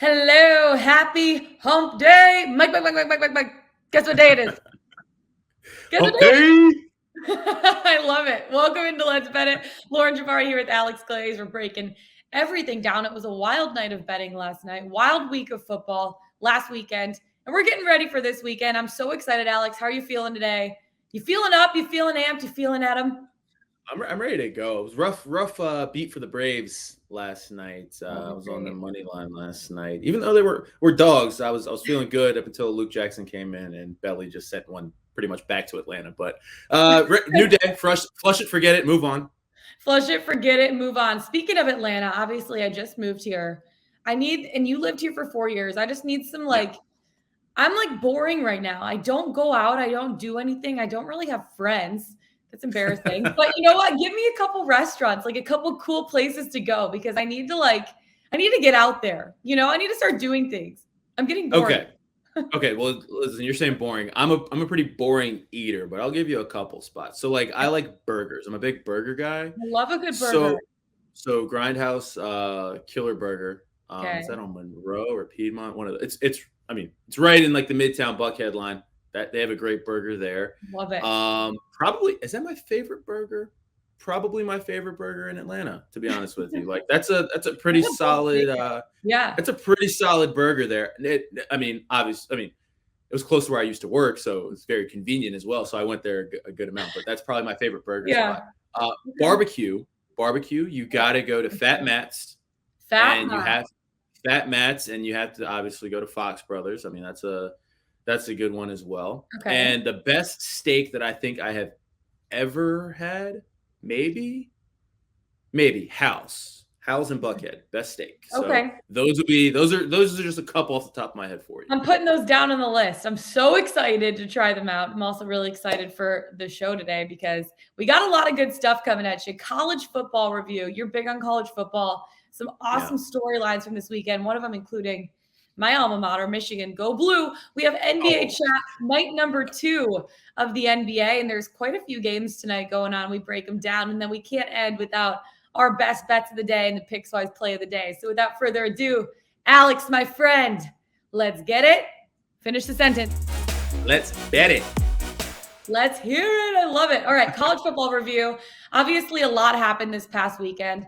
Hello, happy hump day. Mike. Guess what day it is? Guess what day it is? I love it. Welcome into Let's Bet It. Lauren Jbara here with Alex Glaze. We're breaking everything down. It was a wild night of betting last night, wild week of football last weekend, and we're getting ready for this weekend. I'm so excited, Alex. How are you feeling today? You feeling up? You feeling amped? You feeling at 'em? I'm ready to go. It was rough beat for the Braves last night. I was on the Great. money line last night. Even though they were dogs, I was feeling good up until Luke Jackson came in and Belly just sent one pretty much back to Atlanta. But new day, flush it, forget it, move on. Flush it, forget it, move on. Speaking of Atlanta, obviously I just moved here. And you lived here for 4 years. I just need some Yeah. I'm boring right now. I don't go out. I don't do anything. I don't really have friends. That's embarrassing. But you know what? Give me a couple restaurants, like a couple cool places to go because I need to get out there. I need to start doing things. I'm getting bored. Okay. Well, listen, you're saying boring. I'm a pretty boring eater, but I'll give you a couple spots. So I like burgers. I'm a big burger guy. I love a good burger. So Grindhouse Killer Burger. Okay. Is that on Monroe or Piedmont? One of the, it's right in the Midtown Buckhead line. That they have a great burger there. Love it. Probably is that my favorite burger? Probably my favorite burger in Atlanta, to be honest with you. That's a pretty solid yeah. It's a pretty solid burger there. Obviously, it was close to where I used to work, so it's very convenient as well. So I went there a good amount, but that's probably my favorite burger spot. Barbecue, you got to go to Fat Matt's. You have Fat Matt's, and you have to obviously go to Fox Brothers. I mean, that's a good one as well. Okay. And the best steak that I think I have ever had, maybe House and Buckhead, best steak. So okay. Those are just a couple off the top of my head for you. I'm putting those down on the list. I'm so excited to try them out. I'm also really excited for the show today because we got a lot of good stuff coming at you. College football review. You're big on college football. Some awesome storylines from this weekend. One of them including my alma mater, Michigan. Go Blue. We have NBA chat, night number 2 of the NBA, and there's quite a few games tonight going on. We break them down, and then we can't end without our best bets of the day and the Pickswise play of the day. So without further ado, Alex, my friend, let's get it. Finish the sentence. Let's bet it. Let's hear it. I love it. All right, college football review. Obviously, a lot happened this past weekend.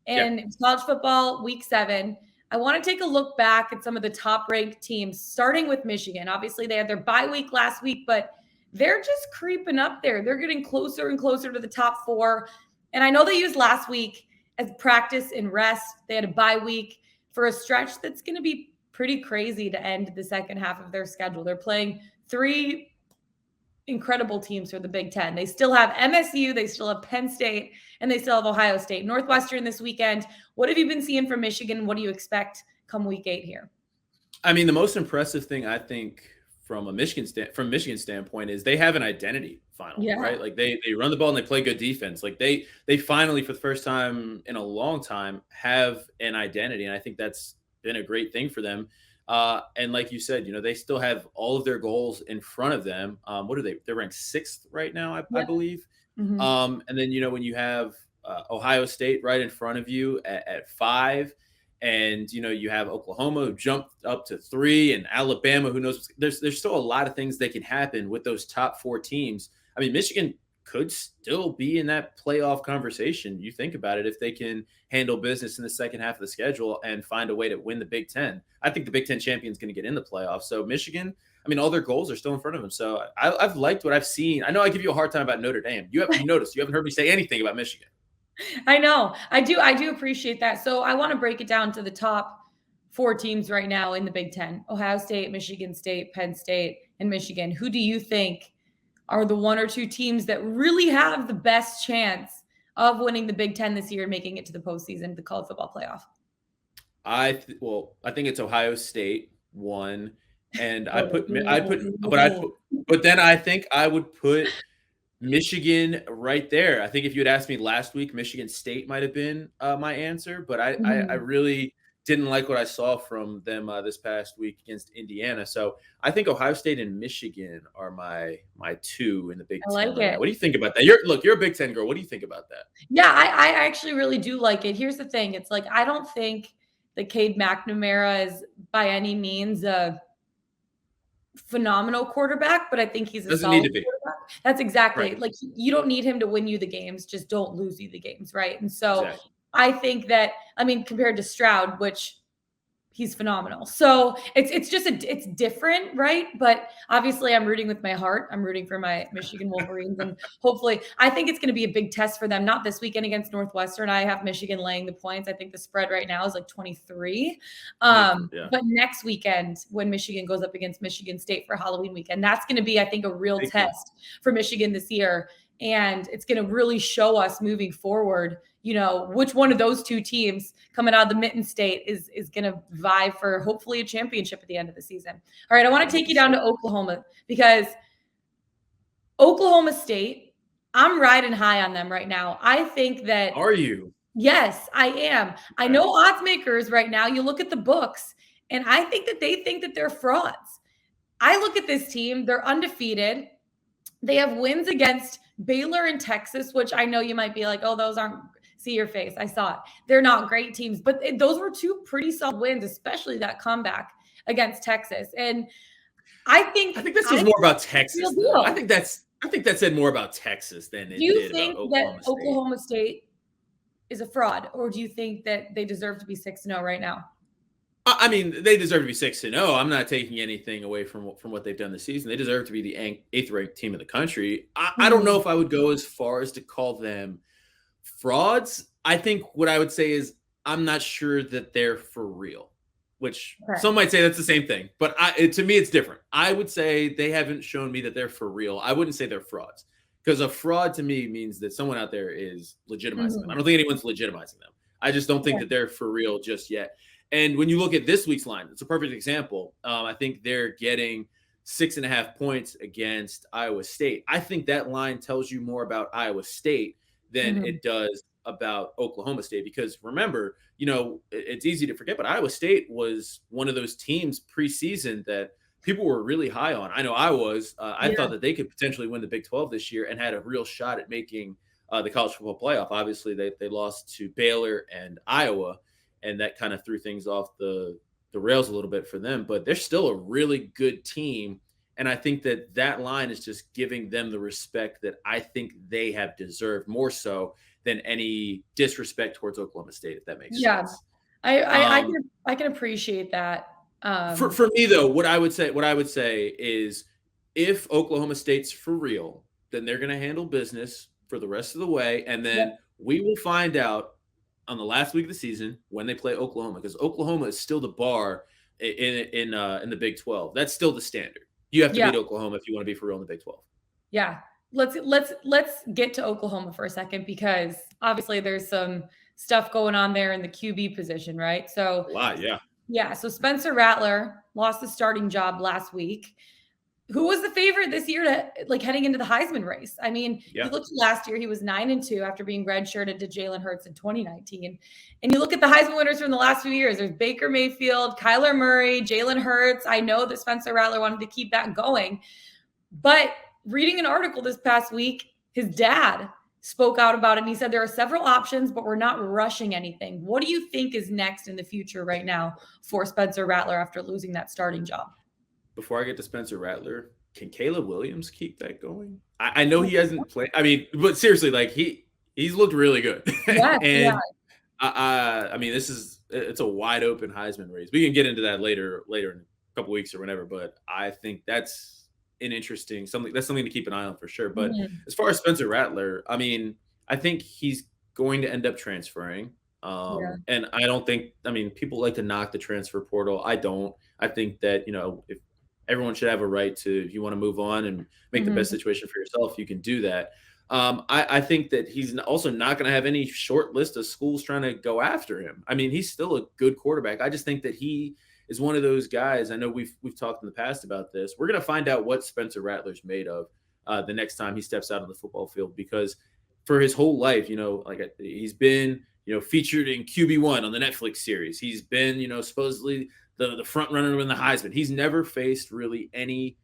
And college football, week 7. I want to take a look back at some of the top-ranked teams, starting with Michigan. Obviously, they had their bye week last week, but they're just creeping up there. They're getting closer and closer to the top 4. And I know they used last week as practice and rest. They had a bye week for a stretch that's going to be pretty crazy to end the second half of their schedule. They're playing 3 incredible teams for the Big Ten. They still have MSU, they still have Penn State, and they still have Ohio State. Northwestern this weekend. What have you been seeing from Michigan? What do you expect come week 8 here? I mean, the most impressive thing I think from a Michigan standpoint is they have an identity finally, right? Like they run the ball and they play good defense. Like they finally, for the first time in a long time, have an identity, and I think that's been a great thing for them. And like you said, they still have all of their goals in front of them. What are they? They're ranked 6th right now, I believe. Mm-hmm. And then, when you have Ohio State right in front of you at 5, and, you have Oklahoma who jumped up to 3, and Alabama, who knows, there's still a lot of things that can happen with those top 4 teams. I mean, Michigan could still be in that playoff conversation. You think about it, if they can handle business in the second half of the schedule and find a way to win the Big Ten. I think the Big Ten champion is going to get in the playoffs. So Michigan, I mean, all their goals are still in front of them. So I've liked what I've seen. I know I give you a hard time about Notre Dame. You noticed you haven't heard me say anything about Michigan. I know. I do appreciate that. So I want to break it down to the top 4 teams right now in the Big Ten: Ohio State, Michigan State, Penn State, and Michigan. Who do you think are the 1 or 2 teams that really have the best chance of winning the Big Ten this year and making it to the postseason, the college football playoff? I think it's Ohio State 1, and then I think I would put Michigan right there. I think if you had asked me last week, Michigan State might have been my answer, but I really didn't like what I saw from them this past week against Indiana. So I think Ohio State and Michigan are my 2 in the Big Ten. I like it. What do you think about that? You're a Big Ten girl. What do you think about that? Yeah, I actually really do like it. Here's the thing. It's like I don't think that Cade McNamara is by any means a phenomenal quarterback, but I think he's a Doesn't need solid to be. quarterback. That's exactly Right. like you don't need him to win you the games, just don't lose you the games, right? And so Exactly. I think that compared to Stroud, which he's phenomenal. So it's just it's different, right? But obviously I'm rooting with my heart. I'm rooting for my Michigan Wolverines, and hopefully I think it's going to be a big test for them. Not this weekend against Northwestern. I have Michigan laying the points. I think the spread right now is like 23. Yeah. But next weekend when Michigan goes up against Michigan State for Halloween weekend, that's going to be, I think, a real Big test for Michigan this year. And it's going to really show us moving forward, which one of those two teams coming out of the Mitten State is going to vie for hopefully a championship at the end of the season. All right, I want to take you down to Oklahoma because Oklahoma State, I'm riding high on them right now. I think that. Are you? Yes, I am. Okay. I know odds makers right now, you look at the books, and I think that they think that they're frauds. I look at this team, they're undefeated. They have wins against Baylor and Texas, which I know you might be like, oh, those aren't, see your face. I saw it. They're not great teams, but those were two pretty solid wins, especially that comeback against Texas. And I think this was more about Texas. I think that said more about Texas than it did about Oklahoma State. Do you think that Oklahoma State is a fraud, or do you think that they deserve to be 6-0 right now? I mean, they deserve to be 6-0. I'm not taking anything away from what they've done this season. They deserve to be the 8th ranked team in the country. I don't know if I would go as far as to call them frauds. I think what I would say is I'm not sure that they're for real, which some might say that's the same thing. But to me, it's different. I would say they haven't shown me that they're for real. I wouldn't say they're frauds, because a fraud to me means that someone out there is legitimizing them. I don't think anyone's legitimizing them. I just don't think that they're for real just yet. And when you look at this week's line, it's a perfect example. I think they're getting 6.5 points against Iowa State. I think that line tells you more about Iowa State than it does about Oklahoma State, because remember, it's easy to forget, but Iowa State was one of those teams preseason that people were really high on. I know I was. I thought that they could potentially win the Big 12 this year and had a real shot at making the college football playoff. Obviously, they lost to Baylor and Iowa, and that kind of threw things off the rails a little bit for them. But they're still a really good team, and I think that line is just giving them the respect that I think they have deserved, more so than any disrespect towards Oklahoma State, if that makes sense. I can appreciate that. For me, though, what I would say is, if Oklahoma State's for real, then they're going to handle business for the rest of the way, and then we will find out on the last week of the season when they play Oklahoma, because Oklahoma is still the bar in the Big 12. That's still the standard. You have to beat Oklahoma if you want to be for real in the Big 12. Yeah. Let's get to Oklahoma for a second, because obviously there's some stuff going on there in the QB position, right? So a lot, yeah. Yeah, so Spencer Rattler lost the starting job last week. Who was the favorite this year to heading into the Heisman race? I mean, you looked last year, he was 9-2 after being redshirted to Jalen Hurts in 2019. And you look at the Heisman winners from the last few years. There's Baker Mayfield, Kyler Murray, Jalen Hurts. I know that Spencer Rattler wanted to keep that going. But reading an article this past week, his dad spoke out about it, and he said there are several options, but we're not rushing anything. What do you think is next in the future right now for Spencer Rattler after losing that starting job? Before I get to Spencer Rattler, can Caleb Williams keep that going? I know he hasn't played. I mean, but seriously, he's looked really good. I mean, it's a wide open Heisman race. We can get into that later in a couple weeks or whenever, but I think that's an interesting something to keep an eye on for sure. But as far as Spencer Rattler, I mean, I think he's going to end up transferring. And I don't think, people like to knock the transfer portal. I don't. I think that, if everyone should have a right to, if you want to move on and make the best situation for yourself, you can do that. I think that he's also not going to have any short list of schools trying to go after him. I mean, he's still a good quarterback. I just think that he is one of those guys. I know we've talked in the past about this. We're going to find out what Spencer Rattler's made of the next time he steps out on the football field, because for his whole life, he's been, featured in QB1 on the Netflix series. He's been, supposedly the front runner in the Heisman. He's never faced really any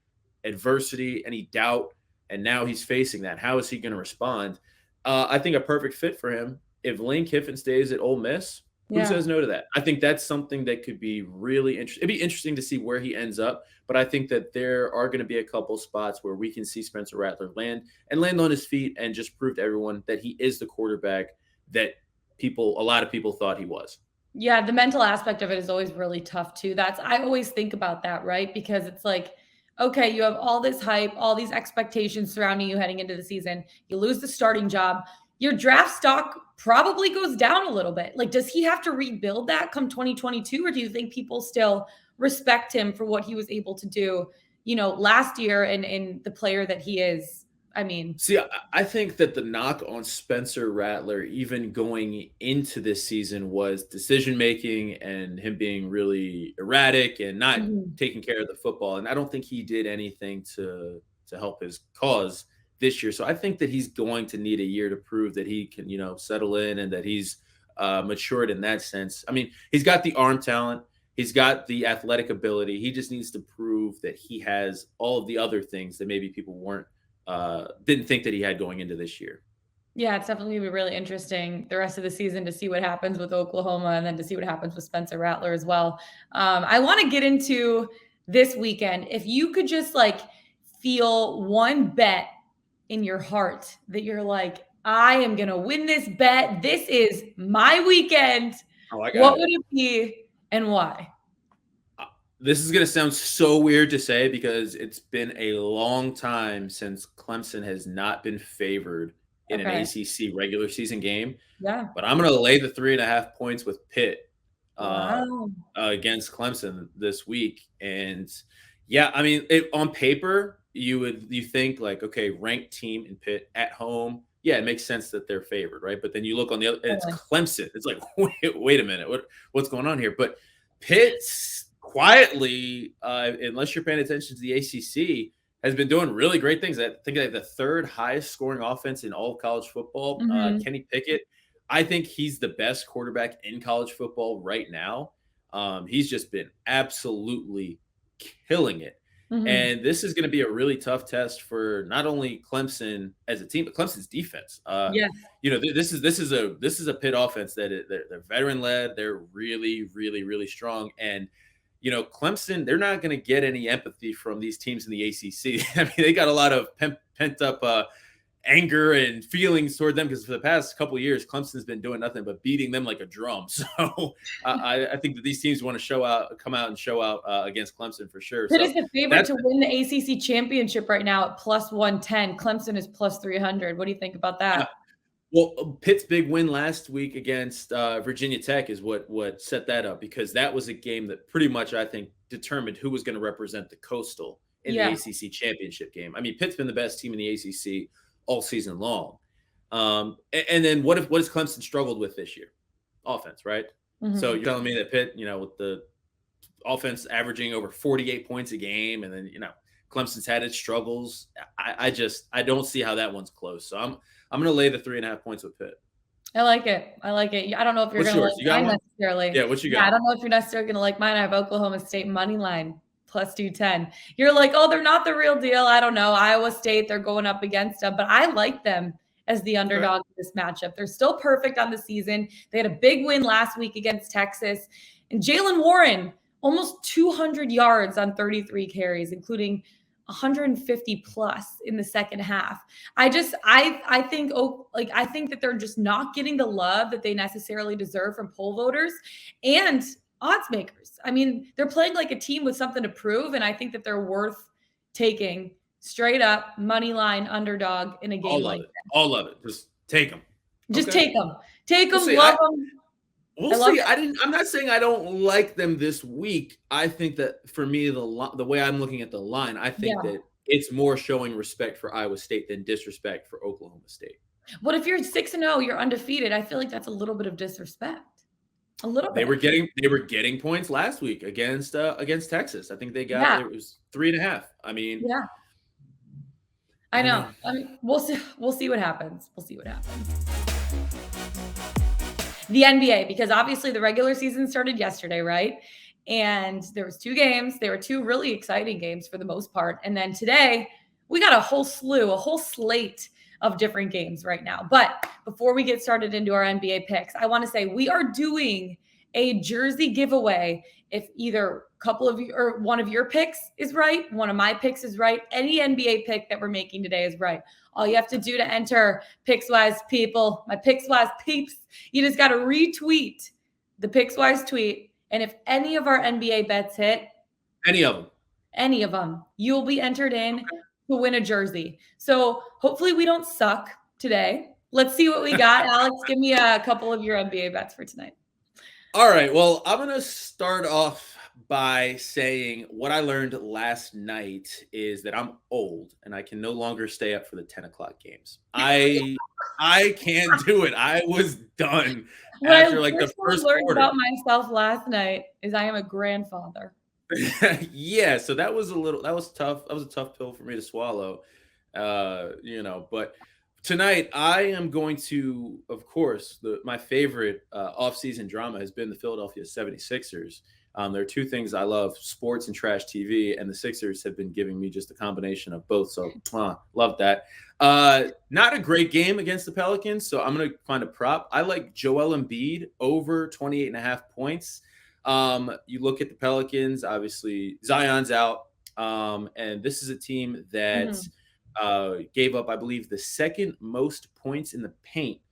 adversity, any doubt, and now he's facing that. How is he going to respond? I think a perfect fit for him, if Lane Kiffin stays at Ole Miss, Who Yeah. says no to that? I think that's something that could be really interesting. It'd be interesting to see where he ends up, but I think that there are going to be a couple spots where we can see Spencer Rattler land on his feet and just prove to everyone that he is the quarterback that a lot of people thought he was. Yeah, the mental aspect of it is always really tough too. I always think about that, right? Because it's like, okay, you have all this hype, all these expectations surrounding you heading into the season. You lose the starting job. Your draft stock probably goes down a little bit. Like, does he have to rebuild that come 2022? Or do you think people still respect him for what he was able to do, last year and the player that he is? I mean, See, I think that the knock on Spencer Rattler, even going into this season, was decision making and him being really erratic and not mhm. taking care of the football. And I don't think he did anything to help his cause this year. So I think that he's going to need a year to prove that he can, settle in and that he's matured in that sense. I mean, he's got the arm talent. He's got the athletic ability. He just needs to prove that he has all of the other things that maybe people didn't think that he had going into this year. Yeah, it's definitely gonna be really interesting the rest of the season to see what happens with Oklahoma and then to see what happens with Spencer Rattler as well. I want to get into this weekend. If you could just like feel one bet in your heart that you're like, I am gonna win this bet. This is my weekend. Oh, I got What it. would it be and why? This is going to sound so weird to say because it's been a long time since Clemson has not been favored in an Okay. ACC regular season game. Yeah. But I'm going to lay the 3.5 points with Pitt Wow. against Clemson this week. And yeah, I mean, on paper, you think like, okay, ranked team in Pitt at home. Yeah, it makes sense that they're favored, right? But then you look on the other, and it's Totally. Clemson. It's like, wait a minute, what's going on here? But Pitt's quietly, unless you're paying attention to the ACC, has been doing really great things. I think they have the third highest scoring offense in all of college football. Mhm. Kenny Pickett, I think he's the best quarterback in college football right now. He's just been absolutely killing it. Mhm. And this is going to be a really tough test for not only Clemson as a team, but Clemson's defense. Yes. This is a Pitt offense they're veteran led. They're really, really, really strong. And Clemson, they're not going to get any empathy from these teams in the ACC. I mean, they got a lot of pent up anger and feelings toward them because for the past couple of years, Clemson's been doing nothing but beating them like a drum. So I think that these teams want to come out and show out against Clemson for sure. Pitt So is the favorite that's to win the ACC championship right now at plus 110. Clemson is plus 300. What do you think about that? well, Pitt's big win last week against Virginia Tech is what set that up because that was a game that pretty much I think determined who was going to represent the Coastal in the Yeah. ACC championship game. I mean, Pitt's been the best team in the ACC all season long. And then what has Clemson struggled with this year? Offense, right? So Mhm. you're telling me that Pitt, with the offense averaging over 48 points a game, and then Clemson's had its struggles. I don't see how that one's close. So I'm going to lay the 3.5 points with Pitt. I like it. I like it. I don't know if you're What's going to yours? like You got mine one? necessarily. Yeah, what you Yeah, I got? don't know if you're necessarily going to like mine. I have Oklahoma State money line plus 210. You're like, oh, they're not the real deal. I don't know. Iowa State, they're going up against them, but I like them as the Okay. underdog in this matchup. They're still perfect on the season. They had a big win last week against Texas. And Jalen Warren, almost 200 yards on 33 carries, including 150 plus in the second half. I think I think that they're just not getting the love that they necessarily deserve from poll voters and odds makers. I mean, they're playing like a team with something to prove, and I think that they're worth taking straight up money line underdog in a game All of like it. All of it. Just take them. that. Just Okay. take them. Take We'll them, see. love them. We'll I love see. it. I'm not saying I don't like them this week. I think that for me, the way I'm looking at the line, I think Yeah. that it's more showing respect for Iowa State than disrespect for Oklahoma State. What if you're 6-0, you're undefeated? I feel like that's a little bit of disrespect. A little They bit. were getting points last week against Texas. I think they got Yeah. it was 3.5. I mean, Yeah. I know. I mean, we'll see. We'll see what happens. We'll see what happens. The NBA, because obviously the regular season started yesterday, right? And there was 2 games. They were 2 really exciting games for the most part. And then today we got a whole slate of different games right now. But before we get started into our NBA picks, I want to say we are doing a jersey giveaway. If either a couple of you or one of your picks is right, one of my picks is right, any NBA pick that we're making today is right. All you have to do to enter Pickswise people, my Pickswise peeps, you just got to retweet the Pickswise tweet. And if any of our NBA bets hit, any of them, you'll be entered in to win a jersey. So hopefully we don't suck today. Let's see what we got. Alex, give me a couple of your NBA bets for tonight. All right. Well, I'm going to start off by saying what I learned last night is that I'm old and I can no longer stay up for the 10 o'clock games. I can't do it. I was done after like the first learned quarter. About myself last night is I am a grandfather. Yeah, so that was tough. That was a tough pill for me to swallow. But tonight I am going to, of course, my favorite off-season drama has been the Philadelphia 76ers. There are two things I love: sports and trash TV, and the Sixers have been giving me just a combination of both. So love that. Not a great game against the Pelicans, so I'm going to find a prop. I like Joel Embiid over 28.5 points. You look at the Pelicans, obviously Zion's out. And this is a team that gave up, I believe, the second most points in the paint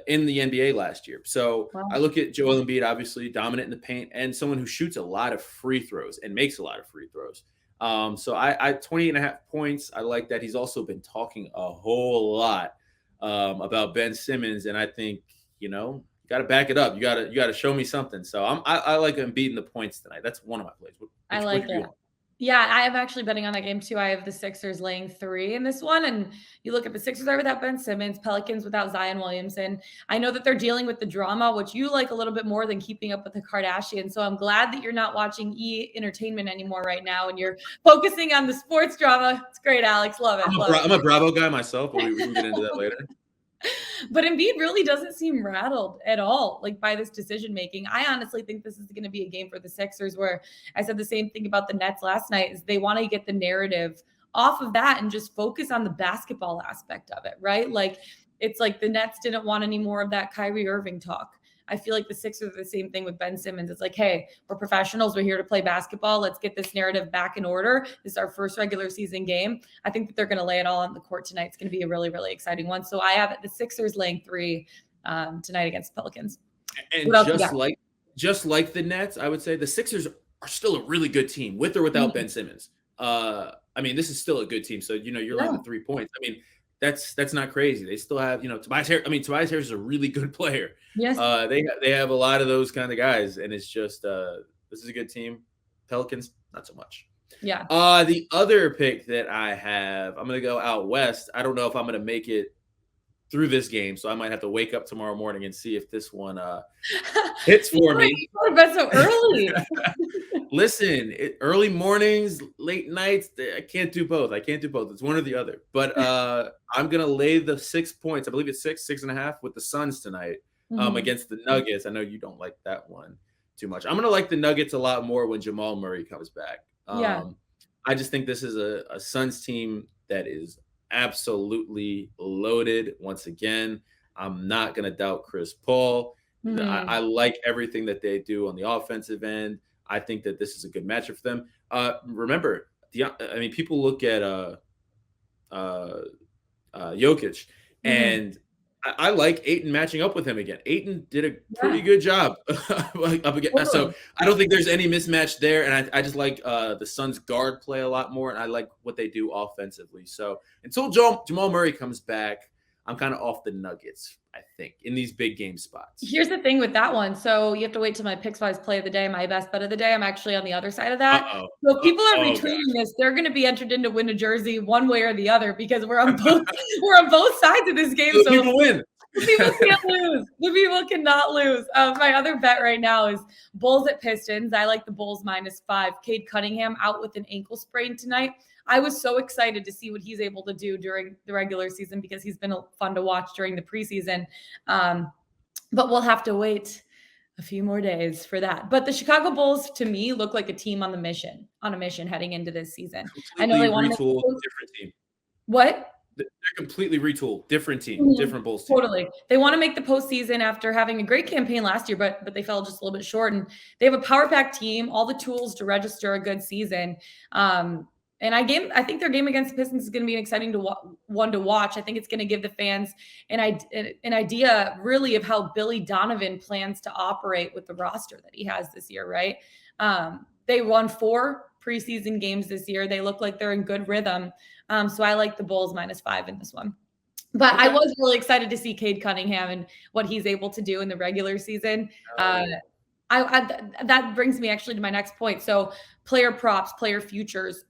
in the NBA last year. So I look at Joel Embiid, obviously dominant in the paint, and someone who shoots a lot of free throws and makes a lot of free throws. So I 28.5 points. I like that. He's also been talking a whole lot about Ben Simmons, and I think, you got to back it up. You got to show me something. So I like him beating the points tonight. That's one of my plays. I like it. Yeah, I am actually betting on that game too. I have the Sixers laying 3 in this one. And you look at the Sixers are without Ben Simmons, Pelicans without Zion Williamson. I know that they're dealing with the drama, which you like a little bit more than keeping up with the Kardashians. So I'm glad that you're not watching E! Entertainment anymore right now and you're focusing on the sports drama. It's great, Alex. Love it. I'm a Bravo guy myself, but we can get into that later. But Embiid really doesn't seem rattled at all, like by this decision making. I honestly think this is going to be a game for the Sixers where I said the same thing about the Nets last night is they want to get the narrative off of that and just focus on the basketball aspect of it, right? Like it's like the Nets didn't want any more of that Kyrie Irving talk. I feel like the Sixers are the same thing with Ben Simmons. It's like, hey, we're professionals. We're here to play basketball. Let's get this narrative back in order. This is our first regular season game. I think that they're going to lay it all on the court tonight. It's going to be a really, really exciting one. So I have the Sixers laying 3 tonight against the Pelicans. And just like the Nets, I would say the Sixers are still a really good team with or without Ben Simmons. This is still a good team. So, you're laying the 3 points. That's not crazy. They still have, Tobias Harris. Tobias Harris is a really good player. Yes. They have a lot of those kind of guys, and it's just this is a good team. Pelicans, not so much. Yeah. The other pick that I have, I'm gonna go out west. I don't know if I'm gonna make it through this game, so I might have to wake up tomorrow morning and see if this one hits for me. You go to bed so early. Listen, early mornings, late nights, I can't do both. It's one or the other. But I'm going to lay the 6 points. I believe it's 6.5 with the Suns tonight against the Nuggets. I know you don't like that one too much. I'm going to like the Nuggets a lot more when Jamal Murray comes back. I just think this is a Suns team that is absolutely loaded once again. I'm not going to doubt Chris Paul. I like everything that they do on the offensive end. I think that this is a good matchup for them. Remember, people look at Jokic, and I like Ayton matching up with him again. Ayton did a pretty good job up against. So I don't think there's any mismatch there, and I just like the Suns guard play a lot more, and I like what they do offensively. So until Jamal Murray comes back, I'm kind of off the Nuggets, I think, in these big game spots. Here's the thing with that one. So you have to wait till my Pickswise play of the day, my best bet of the day. I'm actually on the other side of that. So if people are retweeting this, they're going to be entered in to win a jersey one way or the other because we're on both sides of this game. So people win. People can't lose. The people cannot lose. My other bet right now is Bulls at Pistons. I like the Bulls -5. Cade Cunningham out with an ankle sprain tonight. I was so excited to see what he's able to do during the regular season because he's been fun to watch during the preseason. But we'll have to wait a few more days for that. But the Chicago Bulls, to me, look like a team on a mission heading into this season. I know they want to retool a different team. What? They're completely retooled. Different team, different Bulls team. Totally. They want to make the postseason after having a great campaign last year, but they fell just a little bit short. And they have a power pack team, all the tools to register a good season. And I think their game against the Pistons is going to be an exciting one to watch. I think it's going to give the fans an idea really of how Billy Donovan plans to operate with the roster that he has this year, right? They won 4 preseason games this year. They look like they're in good rhythm. So I like the Bulls -5 in this one. But I was really excited to see Cade Cunningham and what he's able to do in the regular season. That brings me actually to my next point. So player props, player futures.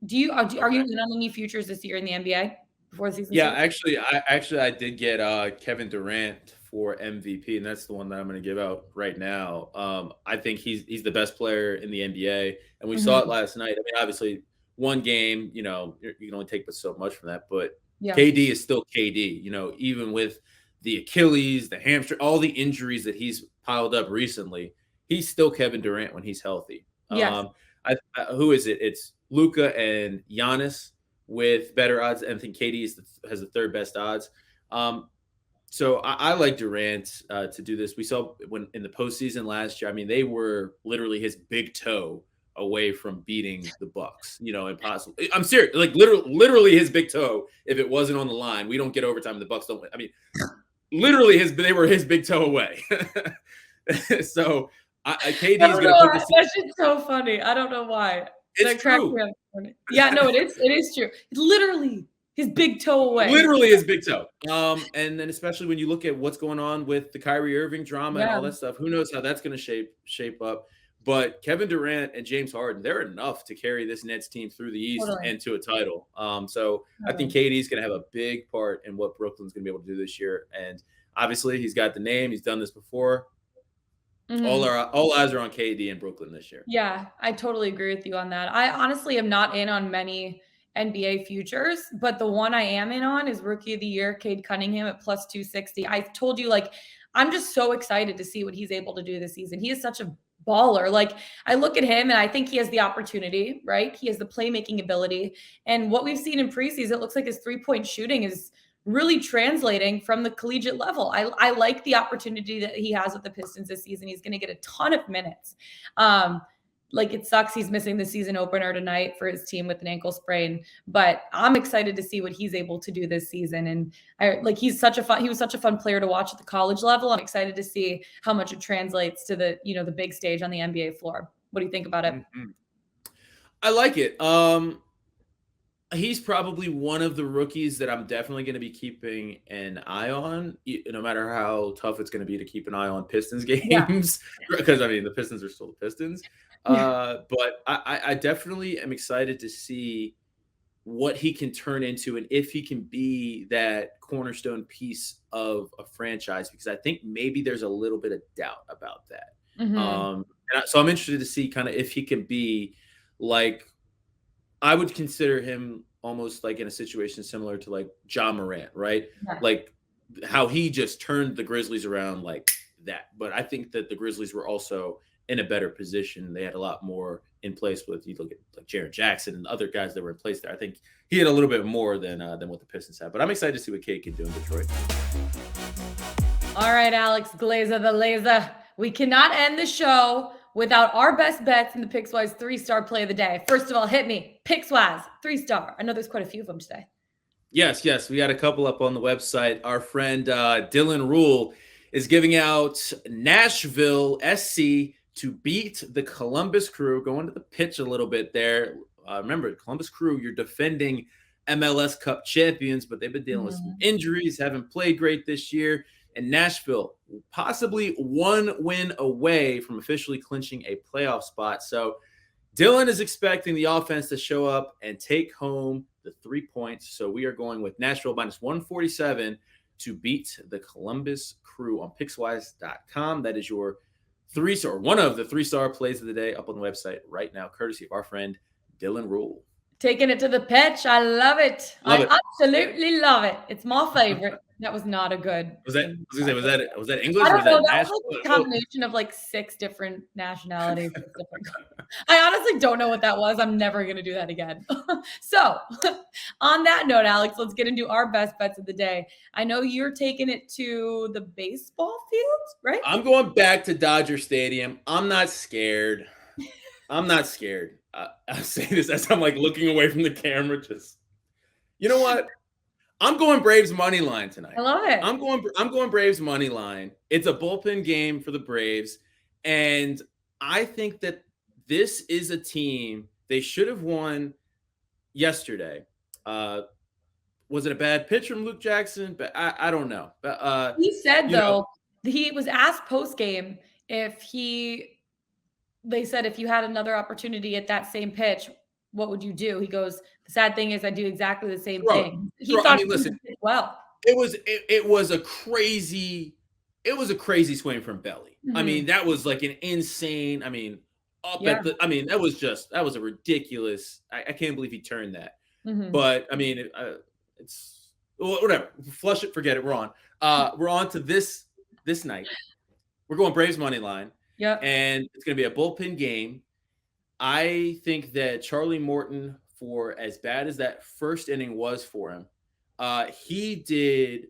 Are you in on any futures this year in the NBA before the season? Yeah, I did get Kevin Durant for MVP, and that's the one that I'm going to give out right now. I think he's the best player in the NBA, and we saw it last night. I mean, obviously, one game, you can only take but so much from that, but KD is still KD. Even with the Achilles, the hamstring, all the injuries that he's piled up recently, he's still Kevin Durant when he's healthy. Yes. Who is it? It's Luka and Giannis with better odds. I think KD has the third best odds. So I like Durant to do this. We saw when in the postseason last year. I mean, they were literally his big toe away from beating the Bucks. Impossible. I'm serious. Like literally his big toe. If it wasn't on the line, we don't get overtime. The Bucks don't win. I mean, literally they were his big toe away. So KD is going to put this. That's just so funny. I don't know why. It's true. Yeah, no, it is true. It's literally his big toe away. Literally his big toe. And then especially when you look at what's going on with the Kyrie Irving drama and all that stuff, who knows how that's going to shape up. But Kevin Durant and James Harden, they're enough to carry this Nets team through the East and to a title. I think KD is going to have a big part in what Brooklyn's going to be able to do this year. And obviously, he's got the name. He's done this before. All eyes are on KD in Brooklyn this year. Yeah, I totally agree with you on that. I honestly am not in on many NBA futures, but the one I am in on is Rookie of the Year, Cade Cunningham at +260. I told you, I'm just so excited to see what he's able to do this season. He is such a baller. I look at him and I think he has the opportunity, right? He has the playmaking ability. And what we've seen in preseason, it looks like his 3-point shooting is really translating from the collegiate level. I like the opportunity that he has with the Pistons this season. He's going to get a ton of minutes. It sucks he's missing the season opener tonight for his team with an ankle sprain, but I'm excited to see what he's able to do this season. And he was such a fun player to watch at the college level. I'm excited to see how much it translates to the big stage on the NBA floor. What do you think about it? I like it. He's probably one of the rookies that I'm definitely going to be keeping an eye on, no matter how tough it's going to be to keep an eye on Pistons games, because the Pistons are still the Pistons. But I definitely am excited to see what he can turn into and if he can be that cornerstone piece of a franchise, because I think maybe there's a little bit of doubt about that. So I'm interested to see kind of if he can be I would consider him almost in a situation similar to Ja Morant, right? Yeah. How he just turned the Grizzlies around like that. But I think that the Grizzlies were also in a better position. They had a lot more in place with, you look at Jaren Jackson and other guys that were in place there. I think he had a little bit more than what the Pistons had. But I'm excited to see what Cade can do in Detroit. All right, Alex Glazer, the laser. We cannot end the show without our best bets in the Pickswise 3-star play of the day. First of all, hit me. Pickswise 3-star. I know there's quite a few of them today. Yes. We got a couple up on the website. Our friend Dylan Rule is giving out Nashville SC to beat the Columbus Crew. Going to the pitch a little bit there. Remember, Columbus Crew, you're defending MLS Cup champions, but they've been dealing with some injuries, haven't played great this year. And Nashville, possibly one win away from officially clinching a playoff spot. So Dylan is expecting the offense to show up and take home the 3 points. So we are going with Nashville -147 to beat the Columbus Crew on Pickswise.com. That is your one of the 3-star plays of the day up on the website right now, courtesy of our friend Dylan Rule. Taking it to the pitch. I love it. Love it. Absolutely love it. It's my favorite. That was not a good. Was that English I or don't was know. that That was national? like a combination of like 6 different nationalities. I honestly don't know what that was. I'm never going to do that again. So on that note, Alex, let's get into our best bets of the day. I know you're taking it to the baseball field, right? I'm going back to Dodger Stadium. I'm not scared. I say this as I'm like looking away from the camera. Just, you know what? I'm going Braves money line tonight. I love it. I'm going Braves money line. It's a bullpen game for the Braves, and I think that this is a team they should have won yesterday. Was it a bad pitch from Luke Jackson? But I don't know. But he said though he was asked post game they said, if you had another opportunity at that same pitch, what would you do? He goes, the sad thing is I do exactly the same thing. He thought, listen, well, it was a crazy swing from Belly. Mm-hmm. I mean, that was like an insane, I mean, that was a ridiculous, I can't believe he turned that. Mm-hmm. But I mean, it's whatever. Flush it, forget it. We're on to this night. We're going Braves money line. Yeah. And it's going to be a bullpen game. I think that Charlie Morton, for as bad as that first inning was for him, he did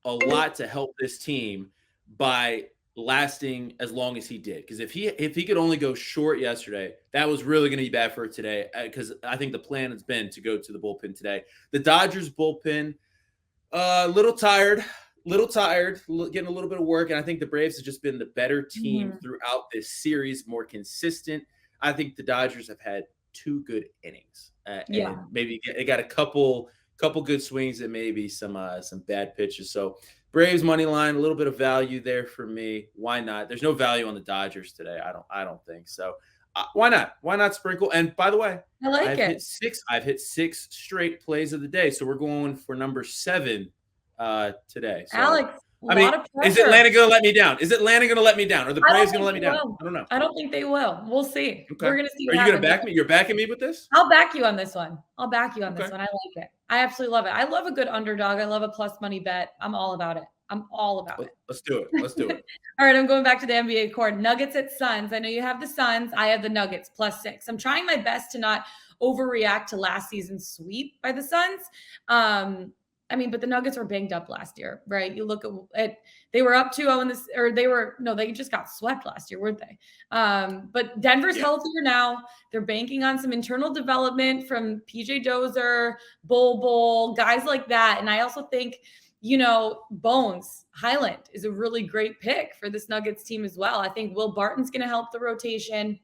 a lot to help this team by lasting as long as he did. Because if he could only go short yesterday, that was really going to be bad for today. Because I think the plan has been to go to the bullpen today. The Dodgers bullpen, little tired, getting a little bit of work. And I think the Braves have just been the better team throughout this series, more consistent. I think the Dodgers have had 2 good innings. And maybe they got a couple good swings and maybe some bad pitches. So Braves money line, a little bit of value there for me. Why not? There's no value on the Dodgers today. I don't think so. Why not? Why not sprinkle? And by the way, I've hit 6 straight plays of the day. So we're going for number 7 today. So, Alex, is Atlanta going to let me down? Are the Braves going to let me down? I don't know. I don't think they will. We'll see. Okay. We're going to see. Are you going to back me? You're backing me with this? I'll back you on this one. I like it. I absolutely love it. I love a good underdog. I love a plus money bet. I'm all about it. Let's do it. All right, I'm going back to the NBA court. Nuggets at Suns. I know you have the Suns. I have the Nuggets plus 6. I'm trying my best to not overreact to last season's sweep by the Suns. But the Nuggets were banged up last year, right? You look at they were up 2-0 in this, or they just got swept last year, weren't they? But Denver's healthier now. They're banking on some internal development from PJ Dozier, Bol, guys like that. And I also think, Bones Highland is a really great pick for this Nuggets team as well. I think Will Barton's going to help the rotation.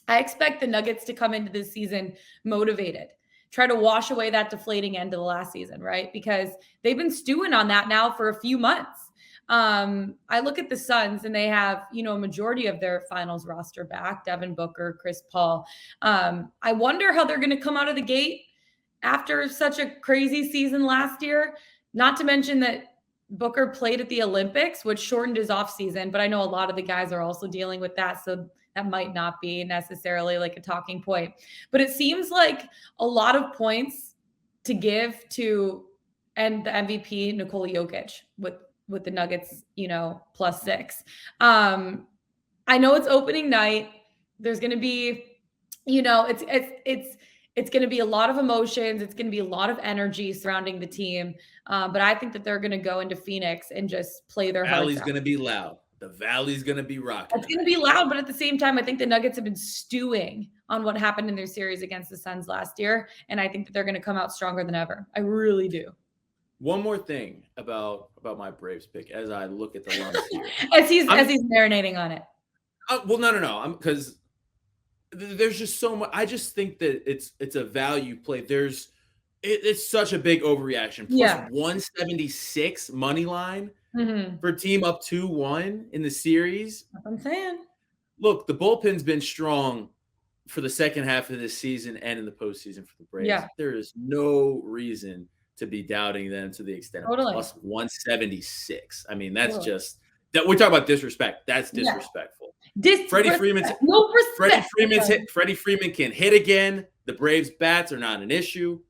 I expect the Nuggets to come into this season motivated. Try to wash away that deflating end of the last season, right? Because they've been stewing on that now for a few months. I look at the Suns and they have, a majority of their finals roster back, Devin Booker, Chris Paul. I wonder how they're going to come out of the gate after such a crazy season last year. Not to mention that Booker played at the Olympics, which shortened his offseason, but I know a lot of the guys are also dealing with that. So that might not be necessarily like a talking point, but it seems like a lot of points to give to and the MVP Nikola Jokic with the Nuggets, plus 6. I know it's opening night. There's going to be, it's going to be a lot of emotions. It's going to be a lot of energy surrounding the team. But I think that they're going to go into Phoenix and just play their hearts out. Valley's going to be loud. The Valley's going to be rocking. It's going to be loud, but at the same time, I think the Nuggets have been stewing on what happened in their series against the Suns last year, and I think that they're going to come out stronger than ever. I really do. One more thing about my Braves pick as I look at the lines here. as he's marinating on it. No. Because there's just so much. I just think that it's a value play. It's such a big overreaction. Plus 176 money line. For a team up 2-1 in the series. That's what I'm saying. Look, the bullpen's been strong for the second half of this season and in the postseason for the Braves. Yeah. There is no reason to be doubting them to the extent of plus 176. I mean, that's just that we're talking about disrespect. That's disrespectful. Freddie Freeman can hit again. The Braves bats are not an issue.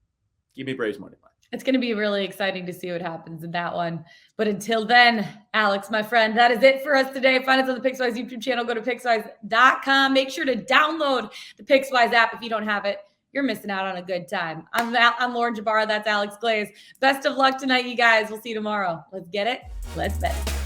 Give me Braves money line. It's going to be really exciting to see what happens in that one. But until then, Alex, my friend, that is it for us today. Find us on the Pickswise YouTube channel. Go to pickswise.com. Make sure to download the Pickswise app if you don't have it. You're missing out on a good time. I'm Lauren Jbara. That's Alex Glaze. Best of luck tonight, you guys. We'll see you tomorrow. Let's get it. Let's bet.